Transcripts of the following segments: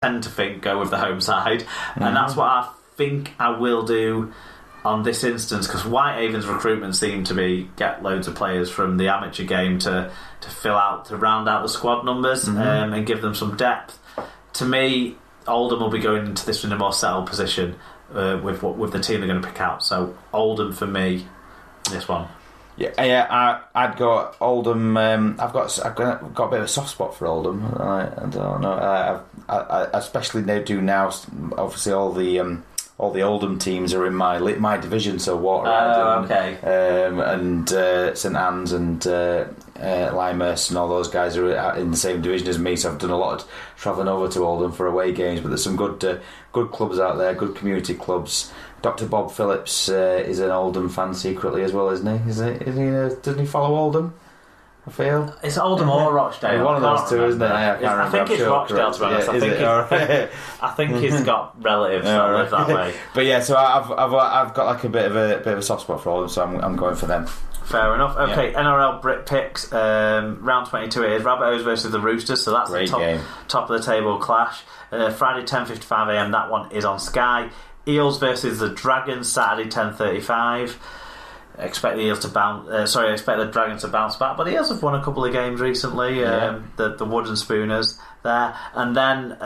tend to think go with the home side, and that's what I think I will do on this instance, because Whitehaven's recruitment seemed to be get loads of players from the amateur game to round out the squad numbers and give them some depth. To me, Oldham will be going into this in a more settled position with the team they're going to pick out. So Oldham for me, this one. I'd go Oldham. I've got a bit of a soft spot for Oldham. I don't know. I especially they do now. Obviously, all the Oldham teams are in my division. So Waterhead and St Anne's and Lymehurst and all those guys are in the same division as me. So I've done a lot of travelling over to Oldham for away games. But there's some good clubs out there, good community clubs. Dr. Bob Phillips is an Oldham fan secretly as well, isn't he? Doesn't he follow Oldham? I feel it's Oldham or Rochdale. One of those two, isn't it? I think it's Rochdale, to be honest. I think he's got relatives that live that way. But yeah, so I've got like a bit of a soft spot for Oldham, so I'm going for them. Fair enough. Okay, NRL Brit picks. Round 22 it is. Rabbitohs versus the Roosters, so that's great the game. Top of the table clash. Friday 10:55am. That one is on Sky. Eels versus the Dragons, Saturday 10:35. Expect the Eels to expect the Dragons to bounce back, but the Eels have won a couple of games recently. The Wooden Spooners there, and then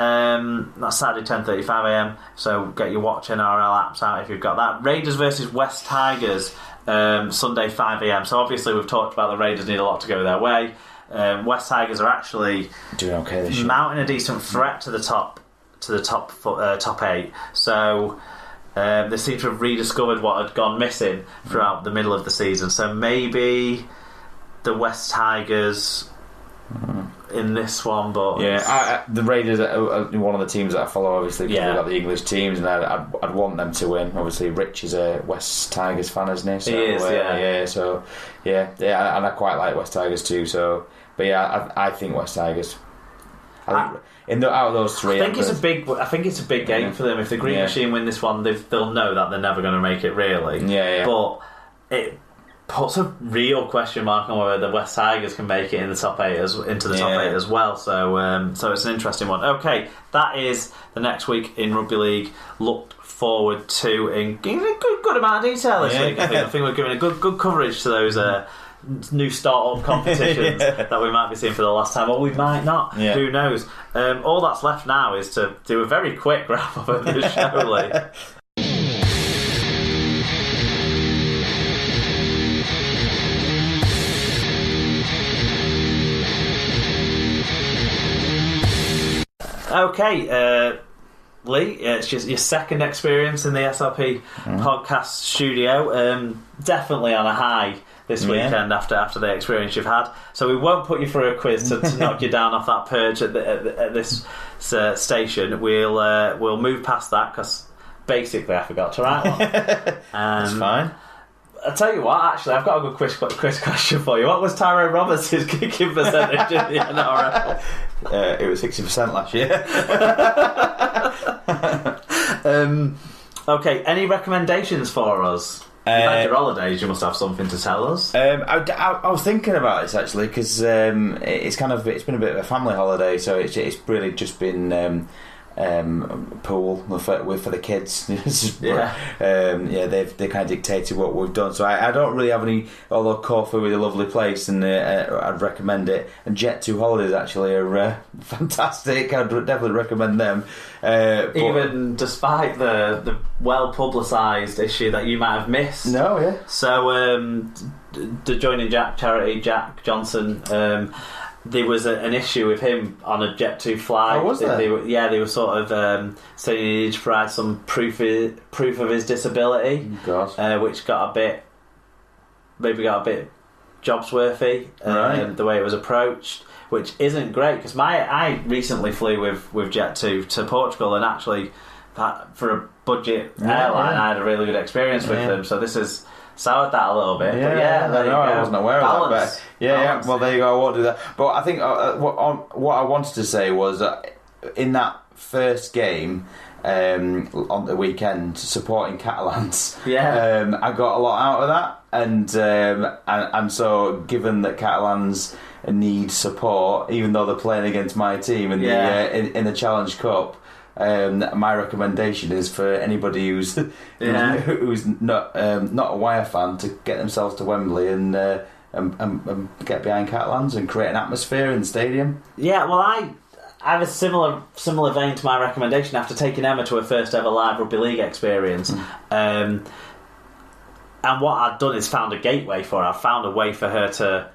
that's Saturday 10:35am. So get your Watch NRL apps out if you've got that. Raiders versus West Tigers, Sunday 5am. So obviously we've talked about the Raiders need a lot to go their way. West Tigers are actually doing okay this year, mounting a decent threat to the top 8. So they seem to have rediscovered what had gone missing throughout the middle of the season. So maybe the West Tigers in this one, but the Raiders are one of the teams that I follow, obviously, because they've got the English teams, and I'd want them to win. Obviously, Rich is a West Tigers fan, isn't he? So, he is, and I quite like West Tigers too. So, but I think West Tigers. Out of those three, I think it's a big game for them. If the Green Machine win this one, they'll know that they're never going to make it, really. But it puts a real question mark on whether the West Tigers can make it in the top 8 as well. So it's an interesting one. Okay, that is the next week in rugby league. Look forward to in a good amount of detail this week. I think we're giving a good coverage to those new start-up competitions that we might be seeing for the last time, or we might not. Who knows? All that's left now is to do a very quick wrap-up of the show, Leigh. Okay, Leigh, it's just your second experience in the SLP podcast studio. Definitely on a high this weekend after the experience you've had. So we won't put you through a quiz to knock you down off that perch at this station. We'll move past that because basically I forgot to write one. That's fine. I'll tell you what, actually, I've got a good quiz question for you. What was Tyrone Roberts' kicking percentage in the NRL? It was 60% last year. Okay, any recommendations for us? You've had your holidays, you must have something to tell us. I was thinking about this actually because it's been a bit of a family holiday, so it's really just been pool for the kids. They kind of dictated what we've done, so I don't really have any, although Corfu is a lovely place and I'd recommend it, and Jet2 holidays actually are fantastic. I'd definitely recommend them, even despite the well publicised issue that you might have missed. So the Joining Jack charity, Jack Johnson, there was an issue with him on a Jet2 flight. Oh, was there? They were sort of saying he needed to provide some proof of his disability, which got a bit jobsworthy, the way it was approached, which isn't great because I recently flew with Jet2 to Portugal, and actually for a budget airline I had a really good experience with them. So this has soured that a little bit. I wasn't aware of that. But well, there you go. I won't do that. But I think what I wanted to say was in that first game on the weekend supporting Catalans. Yeah. I got a lot out of that, and so given that Catalans need support, even though they're playing against my team in the Challenge Cup. My recommendation is for anybody who's not a Wire fan to get themselves to Wembley and get behind Catalans and create an atmosphere in the stadium. Yeah, well, I have a similar vein to my recommendation after taking Emma to her first ever live rugby league experience. And what I've done is found a gateway for her. I've found a way for her to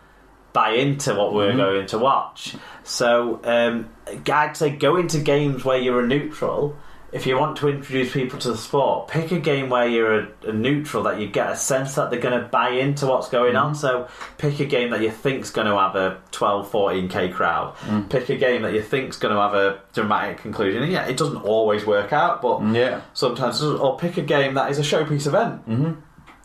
buy into what we're going to watch. So I'd say go into games where you're a neutral. If you want to introduce people to the sport, pick a game where you're a neutral, that you get a sense that they're going to buy into what's going on. So pick a game that you think's going to have a 12-14k crowd. Pick a game that you think's going to have a dramatic conclusion. And it doesn't always work out, but sometimes it does. Or pick a game that is a showpiece event.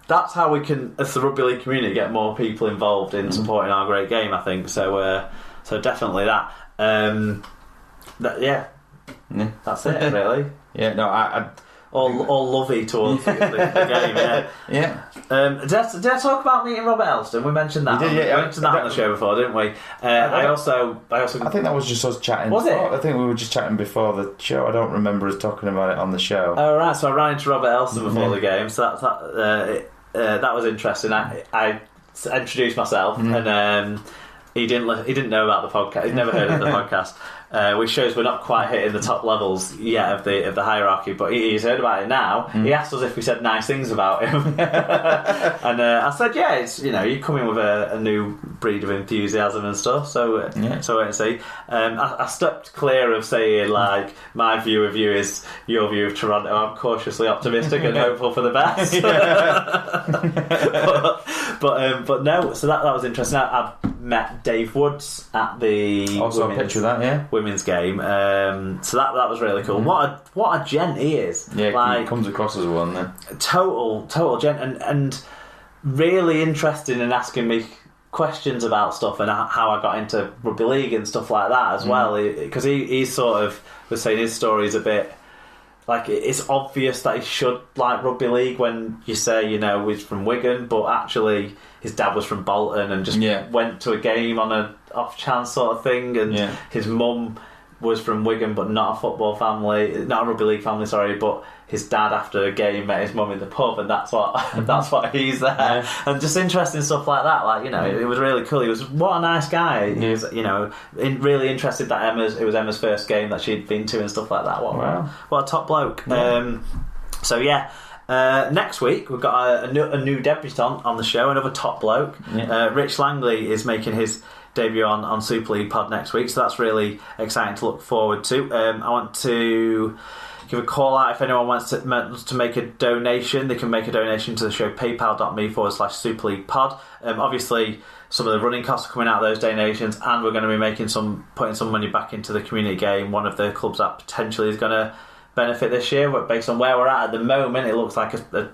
That's how we can, as the rugby league community, get more people involved in supporting our great game, I think. So definitely that. That's it, really. Yeah, no, I all lovey towards the game. Did I talk about meeting Robert Elston? We mentioned that. We mentioned that on the show before, didn't we? I think that was just us chatting. Was it? I think we were just chatting before the show. I don't remember us talking about it on the show. Oh right, so I ran into Robert Elston before the game. So that was interesting. I introduced myself, and he didn't know about the podcast. He'd never heard of the podcast, which shows we're not quite hitting the top levels yet of the hierarchy. But he's heard about it now. He asked us if we said nice things about him, and I said, yeah, it's you come in with a new breed of enthusiasm and stuff. So so wait and see. I stepped clear of saying like my view of you is your view of Toronto. I'm cautiously optimistic and hopeful for the best. but no. So that was interesting. I met Dave Woods at the women's game. So that was really cool. What a gent he is. Yeah, he comes across as one then. Total gent, and really interested in asking me questions about stuff and how I got into rugby league and stuff like that as well. Because he sort of was saying his story is a bit like it's obvious that he should like rugby league when you say he's from Wigan, but actually his dad was from Bolton and just went to a game on an off chance sort of thing, and his mum was from Wigan but not a rugby league family, sorry, but his dad after a game met his mum in the pub, and that's what he's there. And just interesting stuff like that. Like it was really cool. He was what a nice guy. He was really interested that it was Emma's first game that she'd been to and stuff like that. What a top bloke. Next week we've got a new debutant on the show, another top bloke. Rich Langley is making his debut on Super League Pod next week, so that's really exciting to look forward to. I want to give a call out if anyone wants to make a donation. They can make a donation to the show, paypal.me/Super League Pod. Obviously some of the running costs are coming out of those donations, and we're going to be putting some money back into the community game, one of the clubs that potentially is going to benefit this year. But based on where we're at the moment, it looks like a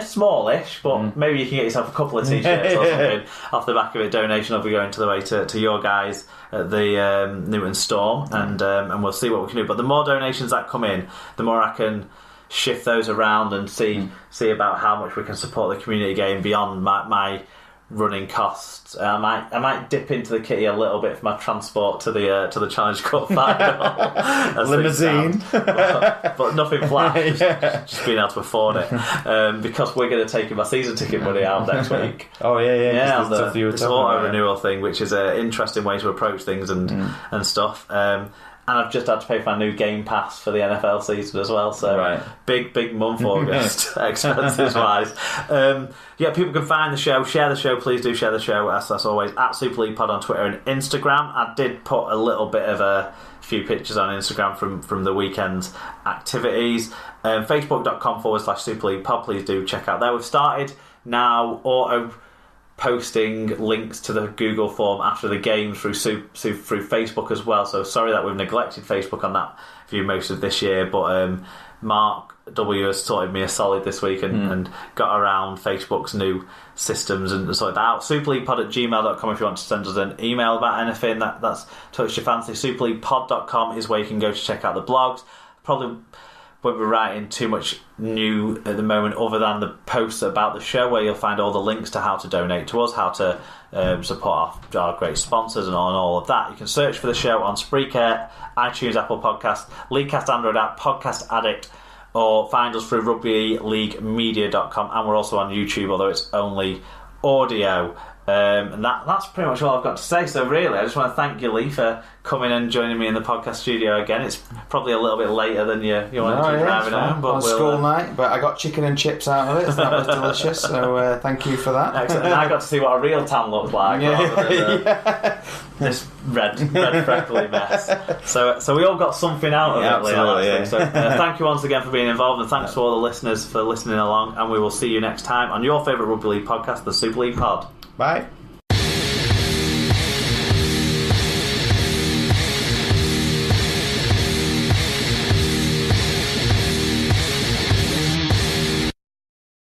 smallish, but maybe you can get yourself a couple of t-shirts or something off the back of it. Donation will be going to the way to your guys at the Newton Storm, and we'll see what we can do. But the more donations that come in, the more I can shift those around and see about how much we can support the community game beyond my running costs. I might dip into the kitty a little bit for my transport to the Challenge Cup final. Limousine, but nothing flash. Just being able to afford it, because we're going to take my season ticket money out next week. This auto renewal thing, which is an interesting way to approach things and stuff. And I've just had to pay for my new Game Pass for the NFL season as well. So big month August, expenses wise. People can find the show, share the show. Please do share the show, as always, at Super League Pod on Twitter and Instagram. I did put a little bit of a few pictures on Instagram from the weekend's activities. Facebook.com/Super League Pod. Please do check out there. We've started now auto posting links to the Google form after the games through Facebook as well. So sorry that we've neglected Facebook on that view most of this year, but Mark W has sorted me a solid this week and got around Facebook's new systems and sorted that out. superleaguepod@gmail.com if you want to send us an email about anything that's touched your fancy. superleaguepod.com is where you can go to check out the blogs. Probably won't be writing too much new at the moment other than the posts about the show, where you'll find all the links to how to donate to us, how to support our great sponsors and all of that. You can search for the show on Spreaker, iTunes, Apple Podcasts, Leaguecast Android app, Podcast Addict, or find us through rugbyleaguemedia.com, and we're also on YouTube, although it's only audio. And that's pretty much all I've got to say. So really, I just want to thank you, Leigh, for coming and joining me in the podcast studio again. It's probably a little bit later than you wanted to be driving home. But school night, but I got chicken and chips out of it, so that was delicious. So thank you for that. Excellent. And I got to see what a real tan looks like, rather than this red freckly mess. So we all got something out of it, Leigh. So thank you once again for being involved, and thanks to all the listeners for listening along. And we will see you next time on your favourite rugby league podcast, the Super League Pod. Bye.